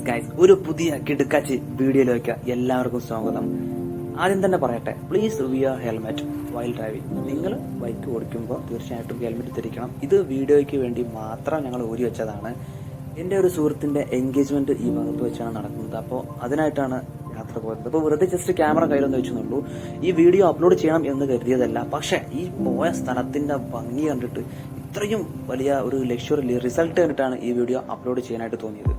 Guys ഒരു പുതിയ കിടുക്കാച്ചി വീഡിയോയിലേക്ക് എല്ലാവർക്കും സ്വാഗതം. ആദ്യം തന്നെ പറയട്ടെ, please wear helmet while driving. നിങ്ങൾ ബൈക്ക് ഓടിക്കുമ്പോൾ തീർച്ചയായിട്ടും ഹെൽമെറ്റ് ധരിക്കണം. ഇത് വീഡിയോയ്ക്ക് വേണ്ടി മാത്രം ഞങ്ങൾ ഊരി വെച്ചതാണ്. എൻ്റെ ഒരു സുഹൃത്തിന്റെ എൻഗേജ്മെന്റ് ഈ ഭാഗത്ത് വെച്ചാണ് നടക്കുന്നത്. അപ്പോൾ അതിനായിട്ടാണ് യാത്ര പോകുന്നത്. അപ്പോൾ വെറുതെ ജസ്റ്റ് ക്യാമറ കയ്യിലൊന്ന് വെച്ചെന്നുള്ളൂ. ഈ വീഡിയോ അപ്ലോഡ് ചെയ്യണം എന്ന് കരുതിയതല്ല. പക്ഷെ ഈ പോയ സ്ഥലത്തിന്റെ ഭംഗി കണ്ടിട്ട് ഇത്രയും വലിയ ഒരു ലക്ഷറി റിസൾട്ട് കണ്ടിട്ടാണ് ഈ വീഡിയോ അപ്ലോഡ് ചെയ്യാനായിട്ട് തോന്നിയത്.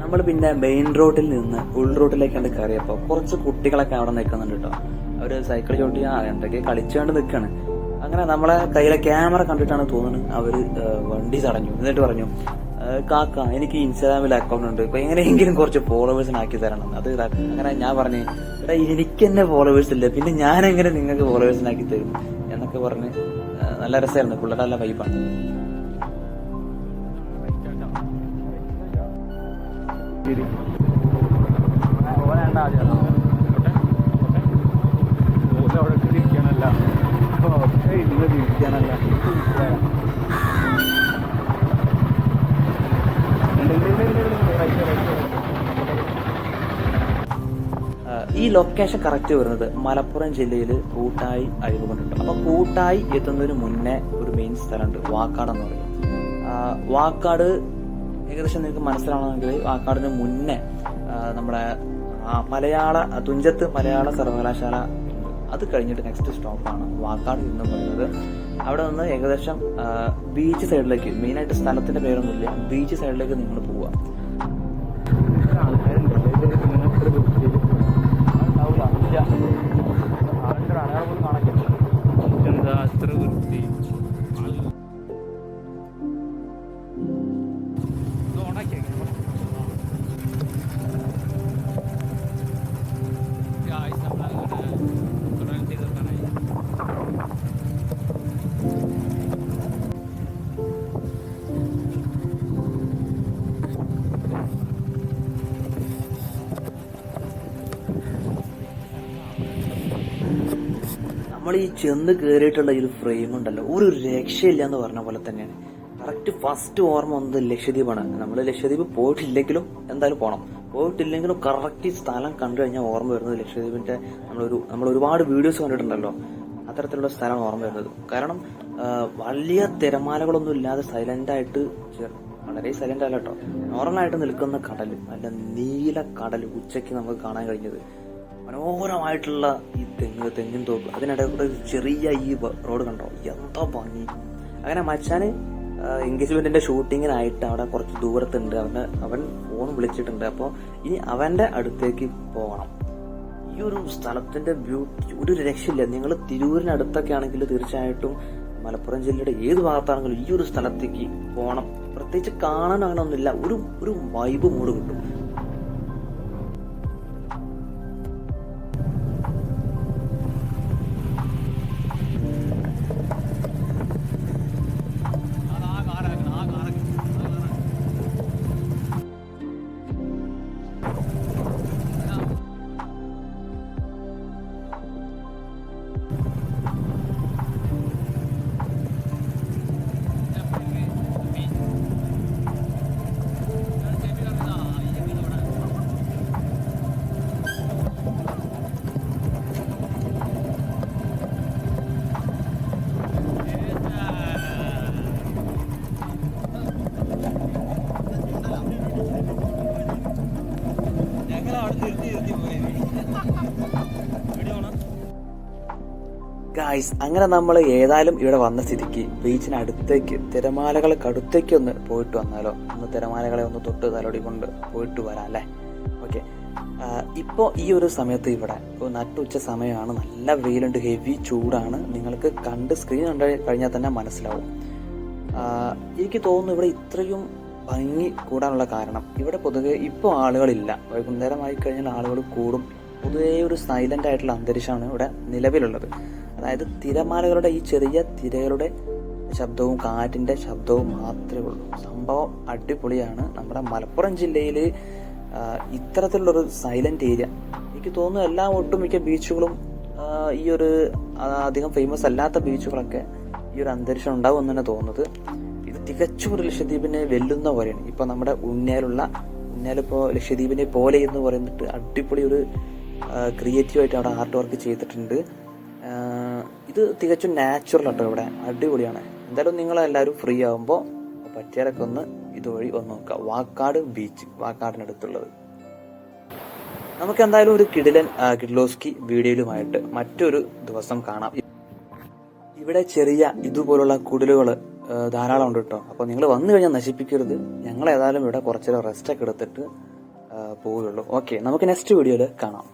നമ്മൾ പിന്നെ മെയിൻ റോഡിൽ നിന്ന് ഉൾ റോഡിലേക്കാണ്ട് കയറിയപ്പോ കുറച്ച് കുട്ടികളൊക്കെ അവിടെ നിൽക്കുന്നുണ്ട് കേട്ടോ. അവര് സൈക്കിൾ ചവിട്ടി എന്തൊക്കെ കളിച്ചുകൊണ്ട് നിൽക്കാണ്. അങ്ങനെ നമ്മളെ കയ്യിലെ ക്യാമറ കണ്ടിട്ടാണ് തോന്നുന്നത് അവര് വണ്ടി തടഞ്ഞു. എന്നിട്ട് പറഞ്ഞു, കാക്ക എനിക്ക് ഇൻസ്റ്റാഗ്രാമിൽ അക്കൗണ്ട് ഉണ്ട്, ഇപ്പൊ എങ്ങനെയെങ്കിലും കുറച്ച് ഫോളോവേഴ്സിന് ആക്കി തരണം. അത് അങ്ങനെ ഞാൻ പറഞ്ഞു, എടാ എനിക്ക് തന്നെ ഫോളോവേഴ്സ് ഇല്ല, പിന്നെ ഞാൻ എങ്ങനെ നിങ്ങൾക്ക് ഫോളോവേഴ്സിനാക്കി തരും എന്നൊക്കെ പറഞ്ഞ് നല്ല രസമായിരുന്നു. പിള്ളേരുടെ നല്ല വൈബാണ്. ഈ ലൊക്കേഷൻ കറക്റ്റ് വരുന്നത് മലപ്പുറം ജില്ലയിൽ കൂട്ടായി അഴിവുകൊണ്ടുണ്ട്. അപ്പൊ കൂട്ടായി എത്തുന്നതിന് മുന്നേ ഒരു മെയിൻ സ്ഥലമുണ്ട്, വാക്കാട് എന്ന് പറയും. വാക്കാട് ഏകദേശം നിങ്ങൾക്ക് മനസ്സിലാവണമെങ്കിൽ വാക്കാടിന് മുന്നേ നമ്മുടെ തുഞ്ചത്ത് മലയാള സർവകലാശാല, അത് കഴിഞ്ഞിട്ട് നെക്സ്റ്റ് സ്റ്റോപ്പാണ് വാക്കാട് എന്ന് പറയുന്നത്. അവിടെ നിന്ന് ഏകദേശം ബീച്ച് സൈഡിലേക്ക്, മെയിനായിട്ട് സ്ഥലത്തിന്റെ പേരൊന്നുമില്ല, ബീച്ച് സൈഡിലേക്ക് നിങ്ങൾ പോവുക. എന്താ അത്ര വൃത്തി നമ്മൾ ഈ ചെന്ന് കയറിയിട്ടുള്ള ഈ ഒരു ഫ്രെയിം ഉണ്ടല്ലോ, ഒരു രക്ഷയില്ല എന്ന് പറഞ്ഞ പോലെ തന്നെയാണ്. കറക്റ്റ് ഫസ്റ്റ് ഓർമ്മ വന്നത് ലക്ഷദ്വീപാണ്. നമ്മൾ ലക്ഷദ്വീപ് പോയിട്ടില്ലെങ്കിലും എന്തായാലും പോകണം. പോയിട്ടില്ലെങ്കിലും കറക്റ്റ് സ്ഥലം കണ്ടു കഴിഞ്ഞാൽ ഓർമ്മ വരുന്നത് ലക്ഷദ്വീപിന്റെ നമ്മൾ ഒരുപാട് വീഡിയോസ് കണ്ടിട്ടുണ്ടല്ലോ, അത്തരത്തിലുള്ള സ്ഥലമാണ് ഓർമ്മ വരുന്നത്. കാരണം വലിയ തിരമാലകളൊന്നും ഇല്ലാതെ സൈലന്റ് ആയിട്ട്, വളരെ സൈലന്റ് അല്ല കേട്ടോ, നോർമലായിട്ട് നിൽക്കുന്ന കടൽ, നല്ല നീല കടൽ ഉച്ചയ്ക്ക് നമുക്ക് കാണാൻ കഴിഞ്ഞത്. മനോഹരമായിട്ടുള്ള ഈ തെങ്ങിൻ തോപ്പ്, അതിനിടയിൽ ചെറിയ ഈ റോഡ് കണ്ടോ, എന്താ ഭംഗി. അങ്ങനെ മച്ചാന് എൻഗേജ്മെന്റിന്റെ ഷൂട്ടിങ്ങിനായിട്ട് അവിടെ കുറച്ച് ദൂരത്തുണ്ട്. അവൻ ഫോൺ വിളിച്ചിട്ടുണ്ട്. അപ്പോൾ ഇനി അവന്റെ അടുത്തേക്ക് പോകണം. ഈ ഒരു സ്ഥലത്തിന്റെ ബ്യൂട്ടി ഒരു രക്ഷയില്ല. നിങ്ങൾ തിരൂരിനടുത്തൊക്കെ ആണെങ്കിൽ തീർച്ചയായിട്ടും മലപ്പുറം ജില്ലയുടെ ഏത് ഭാഗത്താണെങ്കിലും ഈ ഒരു സ്ഥലത്തേക്ക് പോകണം. പ്രത്യേകിച്ച് കാണാൻ അങ്ങനെ ഒന്നുമില്ല, ഒരു വൈബ് മൂഡ് കിട്ടും. ഗായ്സ്, അങ്ങനെ നമ്മൾ ഏതായാലും ഇവിടെ വന്ന സ്ഥിതിക്ക് ബീച്ചിനടുത്തേക്ക്, തിരമാലകൾക്ക് അടുത്തേക്ക് ഒന്ന് പോയിട്ട് വന്നാലോ, ഒന്ന് തിരമാലകളെ ഒന്ന് തൊട്ട് തലോടി കൊണ്ട് പോയിട്ട് വരാം അല്ലേ. ഓക്കെ, ഇപ്പോൾ ഈ ഒരു സമയത്ത് ഇവിടെ നട്ടുച്ച സമയമാണ്, നല്ല വെയിലുണ്ട്, ഹെവി ചൂടാണ്. നിങ്ങൾക്ക് കണ്ട് സ്ക്രീൻ കണ്ടു കഴിഞ്ഞാൽ തന്നെ മനസ്സിലാവും. എനിക്ക് തോന്നുന്നു ഇവിടെ ഇത്രയും ഭംഗി കൂടാനുള്ള കാരണം ഇവിടെ പൊതുവെ ഇപ്പോൾ ആളുകളില്ല. വൈകുന്നേരമായി കഴിഞ്ഞാൽ ആളുകൾ കൂടും. പൊതുവേ ഒരു സൈലന്റ് ആയിട്ടുള്ള അന്തരീക്ഷമാണ് ഇവിടെ നിലവിലുള്ളത്. അതായത് തിരമാലകളുടെ ഈ ചെറിയ തിരകളുടെ ശബ്ദവും കാറ്റിന്റെ ശബ്ദവും മാത്രമേ ഉള്ളൂ. സംഭവം അടിപൊളിയാണ്. നമ്മുടെ മലപ്പുറം ജില്ലയിൽ ഇത്തരത്തിലുള്ളൊരു സൈലന്റ് ഏരിയ എനിക്ക് തോന്നുന്നു എല്ലാ ഒട്ടുമിക്ക ബീച്ചുകളും ഈ ഒരു അധികം ഫേമസ് അല്ലാത്ത ബീച്ചുകളൊക്കെ ഈ ഒരു അന്തരീക്ഷം ഉണ്ടാവും എന്ന് തന്നെ തോന്നുന്നത്. ഇത് തികച്ചും ഒരു ലക്ഷദ്വീപിനെ വെല്ലുന്ന പോലെയാണ്. ഇപ്പൊ നമ്മുടെ ഉണ്ണിയാലിപ്പോ ലക്ഷദ്വീപിനെ പോലെ എന്ന് പറയുന്നിട്ട് അടിപൊളി ഒരു ക്രിയേറ്റീവായിട്ട് അവിടെ ആർട്ട് വർക്ക് ചെയ്തിട്ടുണ്ട്. ഇത് തികച്ചും നാച്ചുറൽ ആട്ടോ, ഇവിടെ അടിപൊളിയാണ്. എന്തായാലും നിങ്ങളെല്ലാവരും ഫ്രീ ആകുമ്പോൾ പറ്റിയാലൊക്കെ ഒന്ന് ഇതുവഴി ഒന്ന് നോക്കുക. വാക്കാട് ബീച്ച്, വാക്കാടിനടുത്തുള്ളത്. നമുക്ക് എന്തായാലും ഒരു കിഡ്ലോസ്കി വീഡിയോയിലുമായിട്ട് മറ്റൊരു ദിവസം കാണാം. ഇവിടെ ചെറിയ ഇതുപോലുള്ള കുടിലുകൾ ധാരാളം ഉണ്ട് കേട്ടോ. അപ്പോൾ നിങ്ങൾ വന്നു കഴിഞ്ഞാൽ നശിപ്പിക്കരുത്. ഞങ്ങൾ ഏതായാലും ഇവിടെ കുറച്ചേരം റെസ്റ്റ് ഒക്കെ എടുത്തിട്ട് പോവുകയുള്ളൂ. ഓക്കെ, നമുക്ക് നെക്സ്റ്റ് വീഡിയോയിൽ കാണാം.